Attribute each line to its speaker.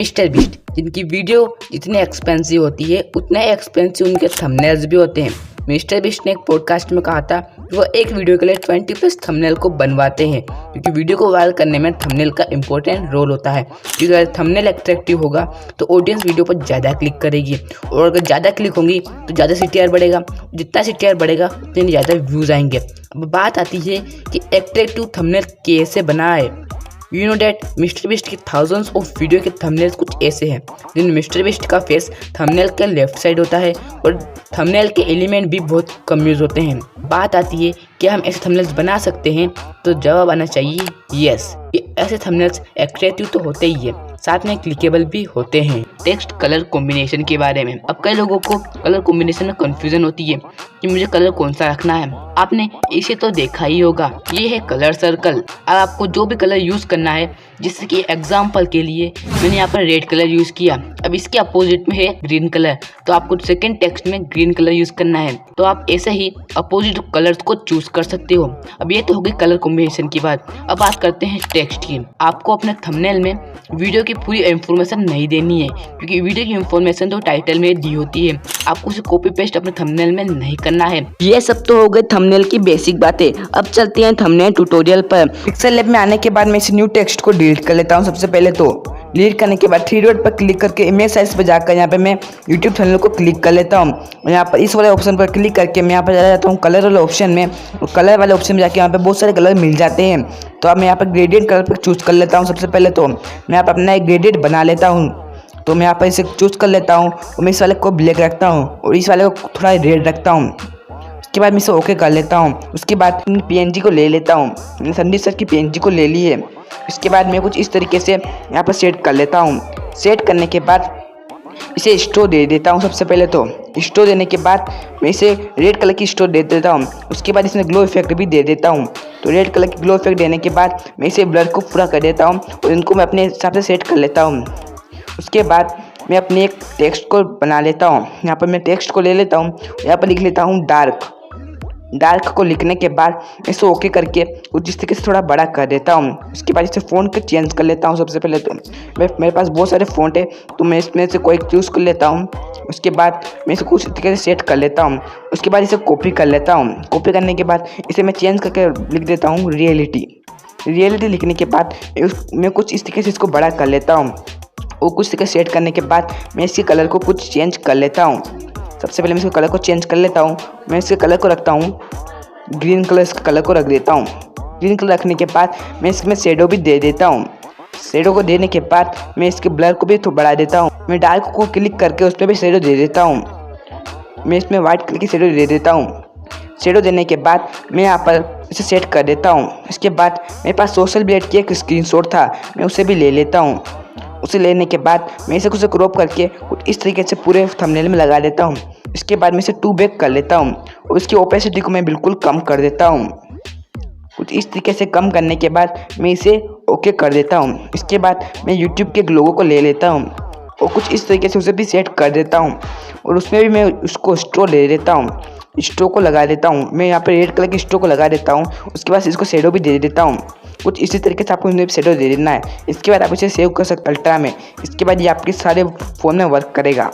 Speaker 1: Mister beast जिनकी video जितनी expensive होती है उतना ही एक्सपेंसिव उनके थंबनेल्स भी होते हैं। मिस्टर बीस्ट ने एक पॉडकास्ट में कहा था कि वो एक वीडियो के लिए 20+ थंबनेल को बनवाते हैं, क्योंकि वीडियो को वायरल करने में थंबनेल का इंपॉर्टेंट रोल होता है। क्योंकि अगर थंबनेल अट्रैक्टिव होगा तो ऑडियंस वीडियो पर ज़्यादा क्लिक करेगी, और अगर ज़्यादा क्लिक होंगी तो ज़्यादा CTR बढ़ेगा। जितना CTR बढ़ेगा उतने ज़्यादा व्यूज़ आएंगे। अब बात आती है कि अट्रैक्टिव थंबनेल कैसे बनाए। You know that mister beast की थाउजेंड्स ऑफ वीडियो के थंबनेल्स कुछ ऐसे हैं, जिन मिस्टर बीस्ट का फेस थंबनेल के लेफ्ट साइड होता है और थंबनेल के एलिमेंट भी बहुत कम यूज होते हैं। बात आती है क्या हम ऐसे थंबनेल्स बना सकते हैं, तो जवाब आना चाहिए यस। ये ऐसे थंबनेल्स अट्रैक्टिव तो होते ही है, साथ में क्लिकेबल भी होते हैं। टेक्स्ट कलर कॉम्बिनेशन के बारे में, अब कई लोगों को कलर कॉम्बिनेशन में कंफ्यूजन होती है कि मुझे कलर कौन सा रखना है। आपने इसे तो देखा ही होगा, ये है कलर सर्कल। अब आपको जो भी कलर यूज करना है, जैसे कि एग्जाम्पल के लिए मैंने यहाँ पर रेड कलर यूज किया, अब इसके अपोजिट में है ग्रीन कलर, तो आपको सेकंड टेक्स्ट में ग्रीन कलर यूज करना है, तो आप ऐसे ही अपोजिट कलर्स को चूज कर सकते हो। अब ये तो होगी कलर कॉम्बिनेशन की बात। अब बात करते हैं टेक्स्ट की। आपको अपने थंबनेल में वीडियो की पूरी इंफॉर्मेशन नहीं देनी है, क्योंकि वीडियो की इंफॉर्मेशन तो टाइटल में दी होती है, आपको उसे कॉपी पेस्ट अपने थंबनेल में नहीं करना है।
Speaker 2: ये सब तो हो गए थंबनेल की बेसिक बातें। अब चलते हैं थंबनेल ट्यूटोरियल पर। पिक्सल लैब में आने के बाद मैं इस न्यू टेक्स्ट को डिलीट कर लेता हूँ। सबसे पहले तो डिलीट करने के बाद 3 डॉट पर क्लिक करके इमेज साइज पर जाकर यहाँ पे मैं यूट्यूब थंबनेल को क्लिक कर लेता हूँ। यहाँ पर इस वाले ऑप्शन पर क्लिक करके मैं यहाँ पर चला जाता हूँ कलर वाले ऑप्शन में, और कलर वाले ऑप्शन में जाके यहाँ पे बहुत सारे कलर मिल जाते हैं। तो अब मैं यहाँ पर ग्रेडियंट कलर पर चूज कर लेता हूँ। सबसे पहले तो मैं यहाँ पर अपना एक ग्रेडियंट बना लेता हूँ, तो मैं यहाँ पर इसे चूज कर लेता हूँ और मैं इस वाले को ब्लैक रखता हूँ और इस वाले को थोड़ा रेड रखता हूँ। उसके बाद मैं इसे ओके कर लेता हूँ। उसके बाद PNG को ले लेता हूँ, मैंने संदीप सर की PNG को ले ली है। उसके बाद मैं कुछ इस तरीके से यहाँ पर सेट कर लेता हूँ। सेट करने के बाद इसे स्टोर दे देता हूँ। सबसे पहले तो स्टोर देने के बाद मैं इसे रेड कलर की स्टोर दे देता हूँ। उसके बाद इसमें ग्लो इफेक्ट भी दे देता हूँ। तो रेड कलर की ग्लो इफेक्ट देने के बाद मैं इसे ब्लर को पूरा कर देता हूँ और इनको मैं अपने हिसाब से सेट कर लेता हूँ। उसके बाद मैं अपने एक टेक्स्ट को बना लेता हूँ। यहाँ पर मैं टेक्स्ट को ले लेता हूँ, यहाँ पर लिख लेता हूँ डार्क को लिखने के बाद इसे ओके करके कुछ इस तरीके से थोड़ा बड़ा कर देता हूँ। उसके बाद इसे फ़ॉन्ट को चेंज कर लेता हूँ। सबसे पहले तो मेरे पास बहुत सारे फ़ॉन्ट है, तो मैं इसमें से कोई चूज़ कर लेता हूँ। उसके बाद मैं इसे कुछ तरीके से सेट कर लेता हूँ। उसके बाद इसे कॉपी कर लेता हूँ। कॉपी करने के बाद इसे मैं चेंज करके लिख देता हूँ रियलिटी लिखने के बाद मैं कुछ इस तरीके से इसको बड़ा कर लेता हूँ। और कुछ तरीके सेट करने के बाद मैं इसके कलर को कुछ चेंज कर लेता हूँ। सबसे पहले मैं इसके कलर को चेंज कर लेता हूँ। मैं इसके कलर को रखता हूँ ग्रीन कलर, इसका कलर को रख देता हूँ। ग्रीन कलर रखने के बाद मैं इसमें शेडो भी दे देता हूँ। शेडो को देने के बाद मैं इसके ब्लर को भी थोड़ा बढ़ा देता हूँ। मैं डार्क को क्लिक करके उस पर भी शेडो दे देता हूँ। मैं इसमें वाइट कलर की शेडो दे देता हूँ। शेडो देने के बाद मैं यहाँ पर इसे सेट कर देता हूँ। इसके बाद मेरे पास सोशल ब्लेड की एक स्क्रीनशॉट था, मैं उसे भी ले लेता हूँ। उसे लेने के बाद मैं इसे कुछ क्रॉप करके कुछ इस तरीके से पूरे थंबनेल में लगा देता हूँ। इसके बाद मैं इसे 2 बैक कर लेता हूँ और इसकी ओपेसिटी को मैं बिल्कुल कम कर देता हूँ। कुछ इस तरीके से कम करने के बाद मैं इसे ओके कर देता हूँ। इसके बाद मैं यूट्यूब के लोगो को ले लेता हूँ और कुछ इस तरीके से उसे भी सेट कर देता हूँ, और उसमें भी मैं उसको स्ट्रो ले देता हूँ। स्ट्रो को लगा देता हूँ, मैं यहाँ पर रेड कलर की स्ट्रो को लगा देता हूँ। उसके बाद इसको शेडो भी दे देता हूँ। कुछ इसी तरीके से आपको इसमें शेडो दे देना है। इसके बाद आप इसे सेव कर सकते हैं अल्ट्रा में। इसके बाद ये आपके सारे फ़ोन में वर्क करेगा।